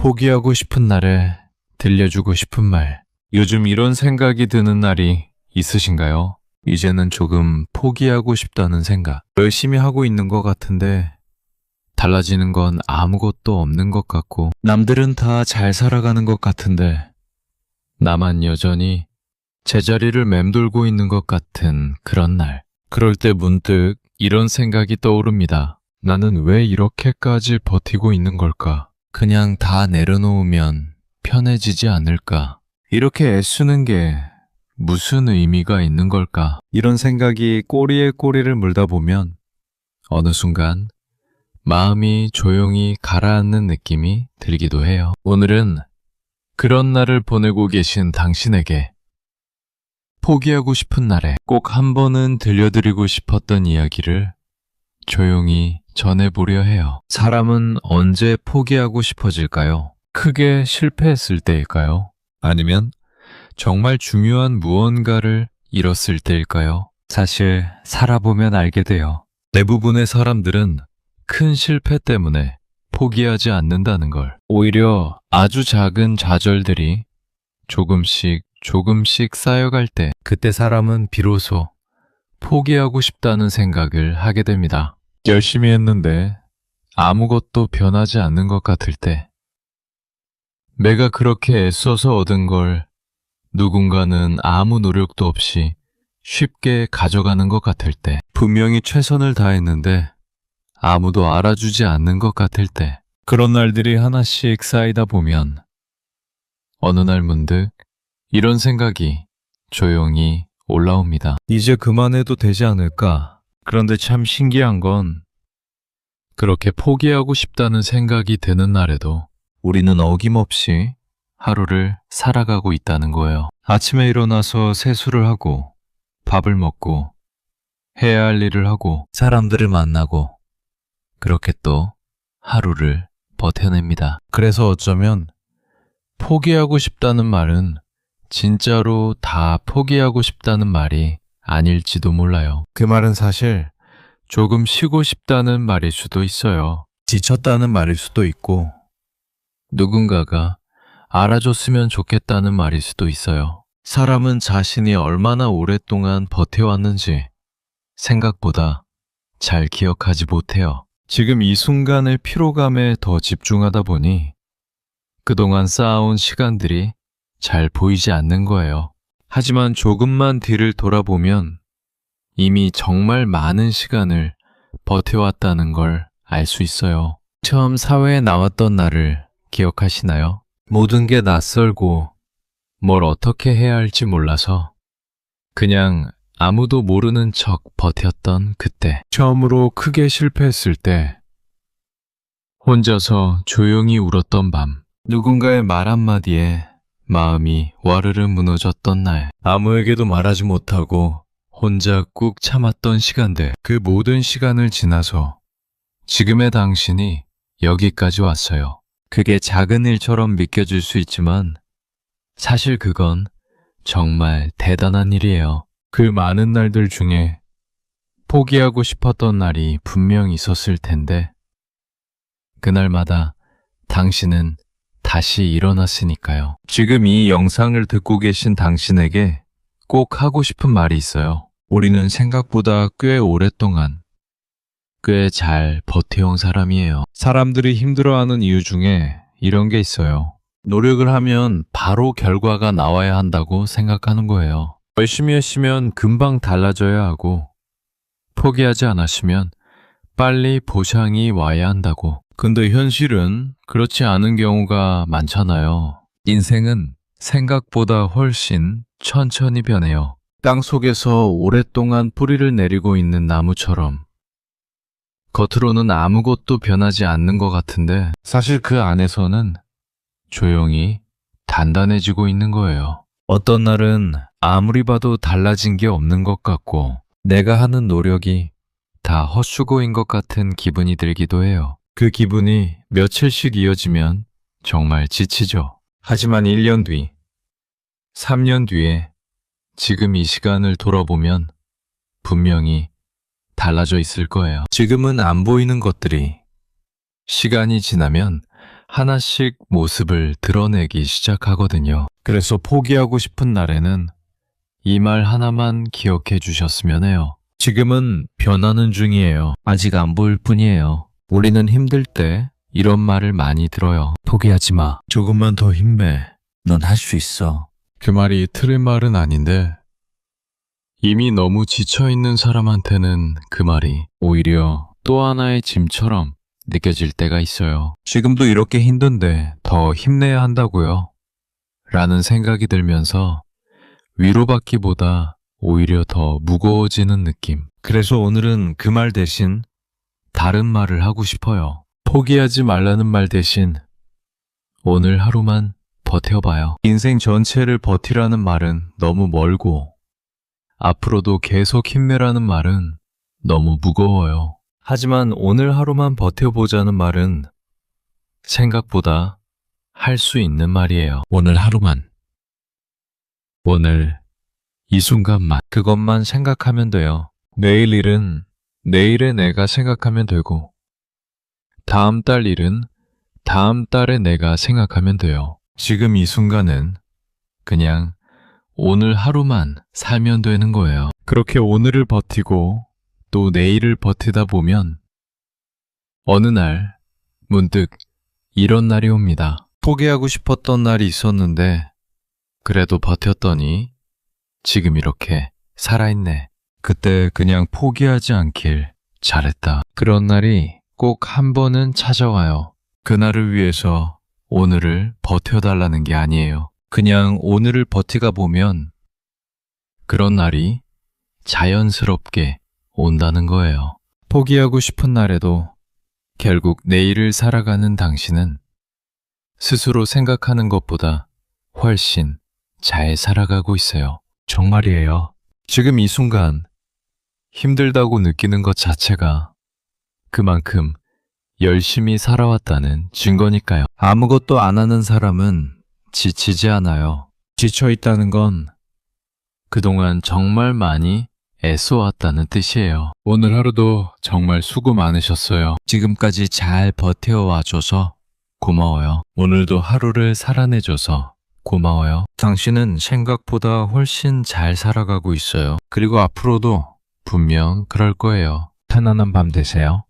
포기하고 싶은 날에 들려주고 싶은 말. 요즘 이런 생각이 드는 날이 있으신가요? 이제는 조금 포기하고 싶다는 생각. 열심히 하고 있는 것 같은데 달라지는 건 아무것도 없는 것 같고, 남들은 다 잘 살아가는 것 같은데 나만 여전히 제자리를 맴돌고 있는 것 같은 그런 날. 그럴 때 문득 이런 생각이 떠오릅니다. 나는 왜 이렇게까지 버티고 있는 걸까? 그냥 다 내려놓으면 편해지지 않을까? 이렇게 애쓰는 게 무슨 의미가 있는 걸까? 이런 생각이 꼬리에 꼬리를 물다 보면 어느 순간 마음이 조용히 가라앉는 느낌이 들기도 해요. 오늘은 그런 날을 보내고 계신 당신에게 포기하고 싶은 날에 꼭 한 번은 들려드리고 싶었던 이야기를 조용히 전해보려 해요. 사람은 언제 포기하고 싶어질까요? 크게 실패했을 때일까요? 아니면 정말 중요한 무언가를 잃었을 때일까요? 사실 살아보면 알게 돼요. 대부분의 사람들은 큰 실패 때문에 포기하지 않는다는 걸. 오히려 아주 작은 좌절들이 조금씩 쌓여갈 때, 그때 사람은 비로소 포기하고 싶다는 생각을 하게 됩니다. 열심히 했는데 아무것도 변하지 않는 것 같을 때, 내가 그렇게 애써서 얻은 걸 누군가는 아무 노력도 없이 쉽게 가져가는 것 같을 때, 분명히 최선을 다했는데 아무도 알아주지 않는 것 같을 때, 그런 날들이 하나씩 쌓이다 보면 어느 날 문득 이런 생각이 조용히 올라옵니다. 이제 그만해도 되지 않을까? 그런데 참 신기한 건 그렇게 포기하고 싶다는 생각이 드는 날에도 우리는 어김없이 하루를 살아가고 있다는 거예요. 아침에 일어나서 세수를 하고 밥을 먹고 해야 할 일을 하고 사람들을 만나고 그렇게 또 하루를 버텨냅니다. 그래서 어쩌면 포기하고 싶다는 말은 진짜로 다 포기하고 싶다는 말이 아닐지도 몰라요. 그 말은 사실 조금 쉬고 싶다는 말일 수도 있어요. 지쳤다는 말일 수도 있고, 누군가가 알아줬으면 좋겠다는 말일 수도 있어요. 사람은 자신이 얼마나 오랫동안 버텨왔는지 생각보다 잘 기억하지 못해요. 지금 이 순간의 피로감에 더 집중하다 보니 그동안 쌓아온 시간들이 잘 보이지 않는 거예요. 하지만 조금만 뒤를 돌아보면 이미 정말 많은 시간을 버텨왔다는 걸 알 수 있어요. 처음 사회에 나왔던 날을 기억하시나요? 모든 게 낯설고 뭘 어떻게 해야 할지 몰라서 그냥 아무도 모르는 척 버텼던 그때. 처음으로 크게 실패했을 때 혼자서 조용히 울었던 밤. 누군가의 말 한마디에 마음이 와르르 무너졌던 날. 아무에게도 말하지 못하고 혼자 꾹 참았던 시간들. 그 모든 시간을 지나서 지금의 당신이 여기까지 왔어요. 그게 작은 일처럼 믿겨질 수 있지만 사실 그건 정말 대단한 일이에요. 그 많은 날들 중에 포기하고 싶었던 날이 분명 있었을 텐데 그날마다 당신은 다시 일어났으니까요. 지금 이 영상을 듣고 계신 당신에게 꼭 하고 싶은 말이 있어요. 우리는 생각보다 꽤 오랫동안 꽤 잘 버텨온 사람이에요. 사람들이 힘들어하는 이유 중에 이런 게 있어요. 노력을 하면 바로 결과가 나와야 한다고 생각하는 거예요. 열심히 했으면 금방 달라져야 하고 포기하지 않았으면 빨리 보상이 와야 한다고. 근데 현실은 그렇지 않은 경우가 많잖아요. 인생은 생각보다 훨씬 천천히 변해요. 땅 속에서 오랫동안 뿌리를 내리고 있는 나무처럼 겉으로는 아무것도 변하지 않는 것 같은데 사실 그 안에서는 조용히 단단해지고 있는 거예요. 어떤 날은 아무리 봐도 달라진 게 없는 것 같고 내가 하는 노력이 다 헛수고인 것 같은 기분이 들기도 해요. 그 기분이 며칠씩 이어지면 정말 지치죠. 하지만 1년 뒤, 3년 뒤에 지금 이 시간을 돌아보면 분명히 달라져 있을 거예요. 지금은 안 보이는 것들이 시간이 지나면 하나씩 모습을 드러내기 시작하거든요. 그래서 포기하고 싶은 날에는 이 말 하나만 기억해 주셨으면 해요. 지금은 변하는 중이에요. 아직 안 보일 뿐이에요. 우리는 힘들 때 이런 말을 많이 들어요. 포기하지 마. 조금만 더 힘내. 넌 할 수 있어. 그 말이 틀린 말은 아닌데 이미 너무 지쳐있는 사람한테는 그 말이 오히려 또 하나의 짐처럼 느껴질 때가 있어요. 지금도 이렇게 힘든데 더 힘내야 한다고요? 라는 생각이 들면서 위로받기보다 오히려 더 무거워지는 느낌. 그래서 오늘은 그 말 대신 다른 말을 하고 싶어요. 포기하지 말라는 말 대신 오늘 하루만 버텨봐요. 인생 전체를 버티라는 말은 너무 멀고 앞으로도 계속 힘내라는 말은 너무 무거워요. 하지만 오늘 하루만 버텨보자는 말은 생각보다 할 수 있는 말이에요. 오늘 하루만. 오늘 이 순간만. 그것만 생각하면 돼요. 내일 일은 내일의 내가 생각하면 되고 다음 달 일은 다음 달에 내가 생각하면 돼요. 지금 이 순간은 그냥 오늘 하루만 살면 되는 거예요. 그렇게 오늘을 버티고 또 내일을 버티다 보면 어느 날 문득 이런 날이 옵니다. 포기하고 싶었던 날이 있었는데 그래도 버텼더니 지금 이렇게 살아있네. 그때 그냥 포기하지 않길 잘했다. 그런 날이 꼭 한 번은 찾아와요. 그날을 위해서 오늘을 버텨달라는 게 아니에요. 그냥 오늘을 버티가 보면 그런 날이 자연스럽게 온다는 거예요. 포기하고 싶은 날에도 결국 내일을 살아가는 당신은 스스로 생각하는 것보다 훨씬 잘 살아가고 있어요. 정말이에요. 지금 이 순간 힘들다고 느끼는 것 자체가 그만큼 열심히 살아왔다는 증거니까요. 아무것도 안 하는 사람은 지치지 않아요. 지쳐있다는 건 그동안 정말 많이 애써왔다는 뜻이에요. 오늘 하루도 정말 수고 많으셨어요. 지금까지 잘 버텨와줘서 고마워요. 오늘도 하루를 살아내줘서 고마워요. 당신은 생각보다 훨씬 잘 살아가고 있어요. 그리고 앞으로도 분명 그럴 거예요. 편안한 밤 되세요.